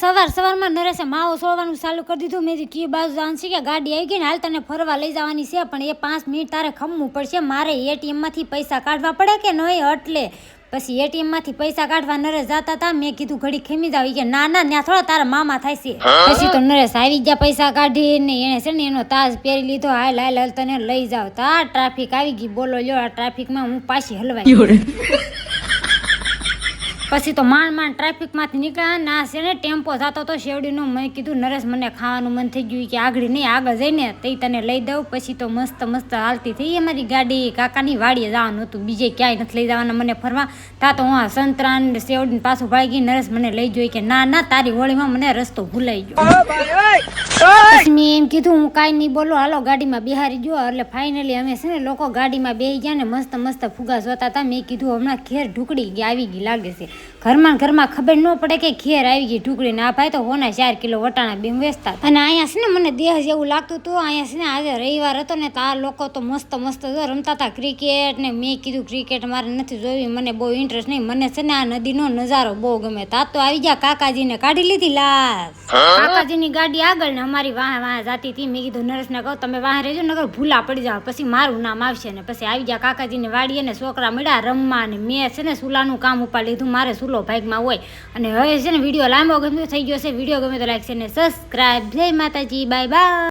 સવારમાં નરેશે માવો સોળવાનું ચાલુ કરી દીધું. મેં કી બાજુ જવાનું છે કે ગાડી આવી ગઈ ને હાલ તને ફરવા લઈ જવાની છે, પણ એ 5 મિનિટ તારે ખમવું પડશે. મારે એટીએમમાંથી પૈસા કાઢવા પડે કે નહીં, એટલે પછી એટીએમમાંથી પૈસા કાઢવા નરેશ જતા હતા. મેં કીધું ઘડી ખેમી જાવ, કે ના ના ત્યાં થોડા તારા મામા થાય છે. પછી તો નરેશ આવી ગયા પૈસા કાઢીને એને છે ને એનો તાજ પહેરી લીધો. હાલ હાલ હાલ તને લઈ જાવ. તા ટ્રાફિક આવી ગઈ, બોલો લ્યો આ ટ્રાફિકમાં હું પાછી હલવાઈ. પછી તો માંડ ટ્રાફિકમાંથી નીકળ્યા. ના છે ને ટેમ્પો જતો તો શેવડીનો. મેં કીધું નરેશ મને ખાવાનું મન થઈ ગયું, કે આગળ નહીં આગળ જઈને તે તને લઈ દઉં. પછી તો મસ્ત હાલતી થઈ અમારી ગાડી. કાકાની વાડીએ જવાનું હતું, બીજે ક્યાંય નથી લઈ જવાના મને ફરવા. તા તો હું સંતરાન શેવડીને પાછું ભાઈ ગઈ. નરેશ મને લઈ જોઈ, કે ના ના તારી હોળીમાં મને રસ્તો ભૂલાઈ ગયો. પછી મેં એમ કીધું હું કાંઈ નહીં બોલો, હાલો ગાડીમાં બિહારી ગયો. એટલે ફાઇનલી અમે છે ને લોકો ગાડીમાં બેસી ગયા ને મસ્ત ફુગા જોતા હતા. મેં કીધું હમણાં ખેર ઢુકડી ગઈ આવી ગઈ લાગે છે. ઘરમાં ખબર ન પડે કે ખેર આવી ગઈ ઢુકડી ને. આ ભાઈ તો હોના 4 કિલો વટાણા બેમ વેચતા. અને અહીંયા છે ને મને દેહ જેવું લાગતું હતું. અહીંયા છે ને આજે રવિવાર હતો ને તો આ લોકો તો મસ્ત રમતા હતા ક્રિકેટ ને. મેં કીધું ક્રિકેટ મારે નથી જોવી, મને બહુ ઇન્ટરેસ્ટ નહીં. મને છે ને આ નદીનો નજારો બહુ ગમે. તા તો આવી ગયા કાકાજીને કાઢી લીધી લાશ. કાકાજીની ગાડી આગળ ને અમારી વાહ જાતી હતી. મેં કીધું નરેશને કહું તમે વાહ રહેજો, નગર ભૂલા પડી જાવ પછી મારું નામ આવશે. ને પછી આવી ગયા કાકાજીને વાડીએ ને છોકરા મળ્યા રમવા. ને મેં છે ને સુલાનું કામ ઉપાડી લીધું. મારે સુલો ભાગમાં હોય. અને હવે છે ને વિડીયો લાંબો ગમ્યો થઈ ગયો છે. વિડીયો ગમે તો લાઈક છે ને સબસ્ક્રાઈબ. જય માતાજી, બાય બાય.